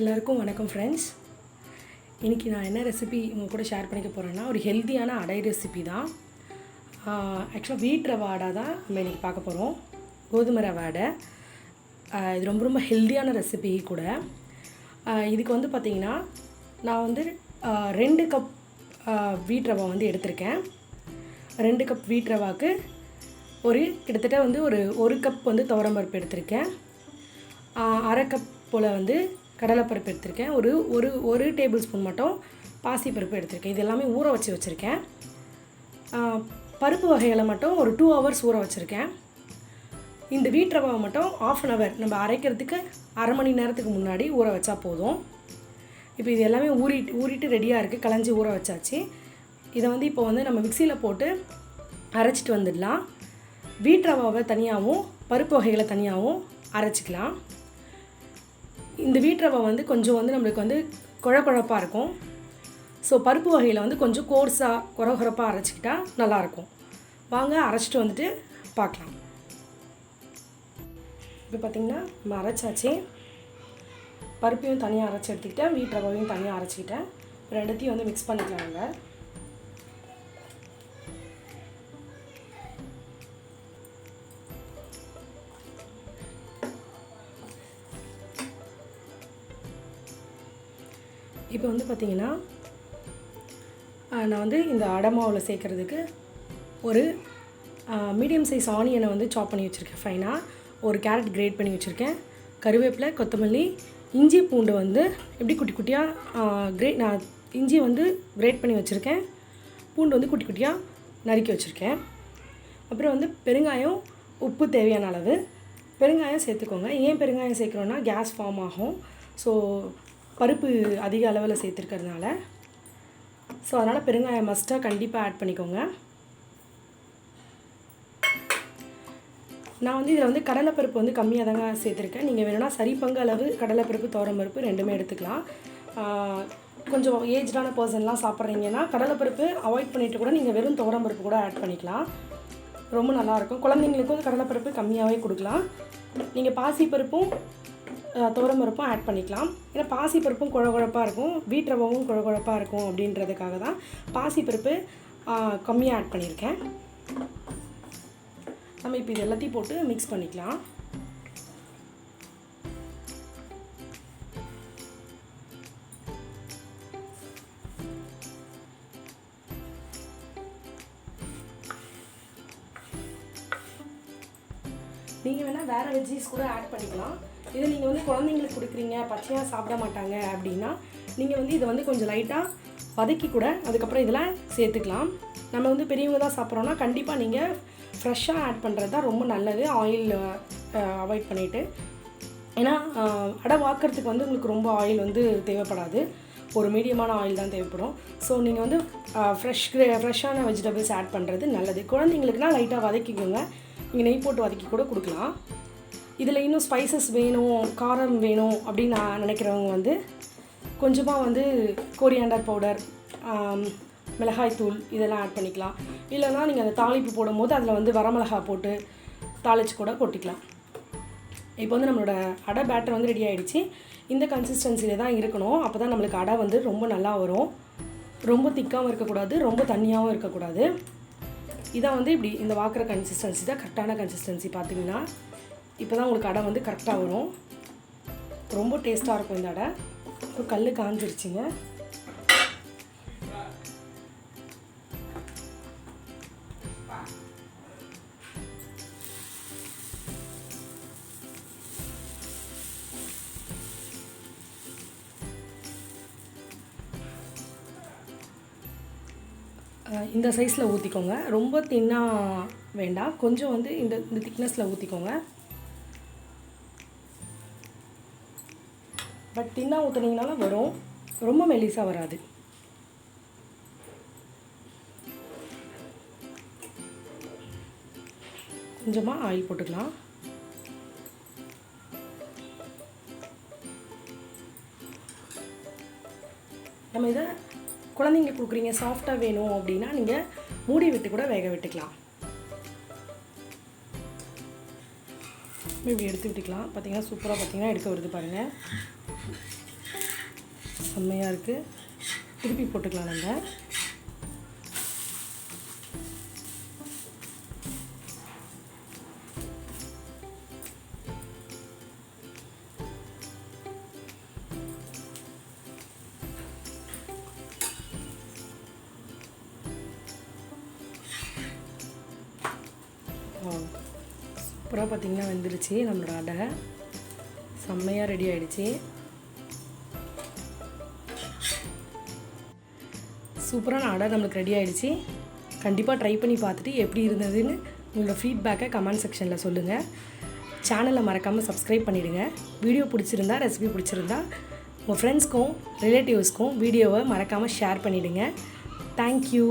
எல்லாருக்கும் வணக்கம் ஃப்ரெண்ட்ஸ். இன்றைக்கி நான் என்ன ரெசிபி உங்கள் கூட ஷேர் பண்ணிக்க போகிறேன்னா, ஒரு ஹெல்த்தியான அடை ரெசிபி தான். ஆக்சுவலாக வீட் ரவா அடை தான் நம்ம இன்றைக்கி பார்க்க போகிறோம். கோதுமை ரவை அடை. இது ரொம்ப ரொம்ப ஹெல்த்தியான ரெசிபி கூட. இதுக்கு வந்து பார்த்திங்கன்னா, நான் வந்து 2 கப் வீட் ரவா வந்து எடுத்திருக்கேன். 2 கப் வீட் ரவாவுக்கு கிட்டத்தட்ட வந்து ஒரு கப் வந்து துவரம்பருப்பு எடுத்திருக்கேன். 1/2 கப் போல் வந்து கடலைப்பருப்பு எடுத்திருக்கேன். ஒரு டேபிள் ஸ்பூன் மட்டும் பாசிப்பருப்பு எடுத்திருக்கேன். இது எல்லாமே ஊற வச்சுருக்கேன். பருப்பு வகைகளை மட்டும் ஒரு 2 ஹவர்ஸ் ஊற வச்சுருக்கேன். இந்த வீட் ரவாவை மட்டும் 1/2 hour நம்ம அரைக்கிறதுக்கு அரை மணி நேரத்துக்கு முன்னாடி ஊற வச்சா போதும். இப்போ இது எல்லாமே ஊறிட்டு ரெடியாக இருக்குது. களைஞ்சி ஊற வச்சாச்சு. இதை வந்து இப்போ வந்து நம்ம மிக்சியில் போட்டு அரைச்சிட்டு வந்துடலாம். வீட் ரவாவை தனியாகவும் பருப்பு வகைகளை தனியாகவும் அரைச்சிக்கலாம். இந்த வீட் ரவை வந்து கொஞ்சம் வந்து நம்மளுக்கு வந்து குழப்பாக இருக்கும். ஸோ பருப்பு வகையில் வந்து கொஞ்சம் கோர்ஸாக குறப்பாக அரைச்சிக்கிட்டா நல்லாயிருக்கும். வாங்க அரைச்சிட்டு வந்துட்டு பார்க்கலாம். இப்போ பார்த்திங்கன்னா நம்ம அரைச்சாச்சு. பருப்பையும் தனியாக அரைச்சி எடுத்துக்கிட்டேன், வீட் ரவையும் தனியாக அரைச்சிக்கிட்டேன். ரெண்டுத்தையும் வந்து மிக்ஸ் பண்ணிக்கலாங்க. இப்போ வந்து பார்த்திங்கன்னா, நான் வந்து இந்த அடை மாவில் சேர்க்குறதுக்கு ஒரு மீடியம் சைஸ் ஆனியனை வந்து சாப் பண்ணி வச்சுருக்கேன் ஃபைனாக. ஒரு கேரட் கிரேட் பண்ணி வச்சுருக்கேன். கருவேப்பிலை, கொத்தமல்லி, இஞ்சி பூண்டு வந்து எப்படி குட்டி குட்டியாக நான் இஞ்சி வந்து கிரேட் பண்ணி வச்சுருக்கேன். பூண்டு வந்து குட்டி குட்டியாக நறுக்கி வச்சுருக்கேன். அப்புறம் வந்து பெருங்காயம், உப்பு தேவையான அளவு. பெருங்காயம் சேர்த்துக்கோங்க. ஏன் பெருங்காயம் சேர்க்குறோன்னா கேஸ் ஃபார்ம் ஆகும். ஸோ பருப்பு அதிக அளவில் சேர்த்துருக்கிறதுனால ஸோ அதனால் பெருங்காயம் மஸ்ட்டாக கண்டிப்பாக ஆட் பண்ணிக்கோங்க. நான் வந்து இதில் வந்து கடலைப்பருப்பு வந்து கம்மியாக தாங்க சேர்த்துருக்கேன். நீங்கள் வேணும்னா சரி பங்கு அளவு கடலைப்பருப்பு, துவரம்பருப்பு ரெண்டுமே எடுத்துக்கலாம். கொஞ்சம் ஏஜ்டான பர்சன்லாம் சாப்பிட்றீங்கன்னா கடலைப்பருப்பு அவாய்ட் பண்ணிவிட்டு கூட நீங்கள் வெறும் துவரம்பருப்பு கூட ஆட் பண்ணிக்கலாம். ரொம்ப நல்லாயிருக்கும். குழந்தைங்களுக்கும் கடலைப்பருப்பு கம்மியாகவே கொடுக்கலாம். நீங்கள் பாசிப்பருப்பும் துவரம்பருப்பும் ஆட் பண்ணிக்கலாம். ஏன்னா பாசிப்பருப்பும் குழப்பாக இருக்கும், வீட் ரவாவும் குழப்பாக இருக்கும் அப்படின்றதுக்காக தான் பாசிப்பருப்பு கம்மியாக ஆட் பண்ணியிருக்கேன். நம்ம இப்போ இது எல்லாத்தையும் போட்டு மிக்ஸ் பண்ணிக்கலாம். நீங்கள் வேணால் வேறு வெஜ்ஜீஸ் கூட ஆட் பண்ணிக்கலாம். இதை நீங்கள் வந்து குழந்தைங்களுக்கு கொடுக்குறீங்க, பச்சையாக சாப்பிட மாட்டாங்க அப்படின்னா நீங்கள் வந்து இதை வந்து கொஞ்சம் லைட்டாக வதக்கி கூட அதுக்கப்புறம் இதில் சேர்த்துக்கலாம். நம்ம வந்து பெரியவங்க தான் சாப்பிட்றோன்னா கண்டிப்பாக நீங்கள் ஃப்ரெஷ்ஷாக ஆட் பண்ணுறது தான் ரொம்ப நல்லது. ஆயில் அவாய்ட் பண்ணிவிட்டு. ஏன்னா அடை வாக்கிறதுக்கு வந்து உங்களுக்கு ரொம்ப ஆயில் வந்து தேவைப்படாது. ஒரு மீடியமான ஆயில் தான் தேவைப்படும். ஸோ நீங்கள் வந்து ஃப்ரெஷ்ஷான வெஜிடபிள்ஸ் ஆட் பண்ணுறது நல்லது. குழந்தைங்களுக்குனா லைட்டாக வதக்கிக்கோங்க. நீங்கள் நெய் போட்டு வதக்கி கூட கொடுக்கலாம். இதில் இன்னும் ஸ்பைசஸ் வேணும், காரம் வேணும் அப்படின்னு நான் நினைக்கிறவங்க வந்து கொஞ்சமாக வந்து கோரியாண்டர் பவுடர், மிளகாய்த்தூள் இதெல்லாம் ஆட் பண்ணிக்கலாம். இல்லைனா நீங்கள் அந்த தாளிப்பு போடும்போது அதில் வந்து வரமிளகாய் போட்டு தாளித்து கூட கொட்டிக்கலாம். இப்போ வந்து நம்மளோட அடை பேட்டர் வந்து ரெடி ஆகிடுச்சு. இந்த கன்சிஸ்டன்சியில் தான் இருக்கணும். அப்போ தான் நம்மளுக்கு அடை வந்து ரொம்ப நல்லா வரும். ரொம்ப திக்காகவும் இருக்கக்கூடாது, ரொம்ப தண்ணியாகவும் இருக்கக்கூடாது. இதான் வந்து இப்படி இந்த வாக்குற கன்சிஸ்டன்சி தான் கரெக்டான கன்சிஸ்டன்சி. பார்த்தீங்கன்னா இப்போ தான் உங்களுக்கு அடை வந்து கரெக்டாக வரும். ரொம்ப டேஸ்ட்டாக இருக்கும் இந்த அடை. இப்போ கல் காஞ்சிருச்சுங்க. இந்த சைஸில் ஊற்றிக்கோங்க. ரொம்ப தின்னாக வேண்டாம், கொஞ்சம் வந்து இந்த திக்னஸில் ஊற்றிக்கோங்க. பட் தின்னாக ஊற்றுனீங்கனாலும் வரும், ரொம்ப மெலிசாக வராது. கொஞ்சமாக ஆயில் போட்டுக்கலாம். நம்ம இதை குழந்தைங்களுக்கு கொடுக்குறீங்க, சாஃப்டாக வேணும் அப்படின்னா நீங்கள் மூடி விட்டு கூட வேக விட்டுக்கலாம். இப்படி எடுத்து விட்டுக்கலாம். பார்த்திங்கன்னா சூப்பராக பார்த்திங்கன்னா எடுக்க வருது பாருங்கள். செம்மையாக இருக்குது. திருப்பி போட்டுக்கலாம் நம்ம. சூப்பராக பார்த்திங்கன்னா வெந்துருச்சு நம்மளோட அடை. செம்மையாக ரெடி ஆகிடுச்சு. சூப்பரான அடை நம்மளுக்கு ரெடி ஆகிடுச்சு. கண்டிப்பாக ட்ரை பண்ணி பார்த்துட்டு எப்படி இருந்ததுன்னு உங்களோட ஃபீட்பேக்கை கமெண்ட் செக்ஷனில் சொல்லுங்கள். சேனலை மறக்காமல் சப்ஸ்கிரைப் பண்ணிவிடுங்க. வீடியோ பிடிச்சிருந்தா, ரெசிபி பிடிச்சிருந்தா உங்கள் ஃப்ரெண்ட்ஸ்க்கும் ரிலேட்டிவ்ஸ்க்கும் வீடியோவை மறக்காமல் ஷேர் பண்ணிவிடுங்க. தேங்க்யூ.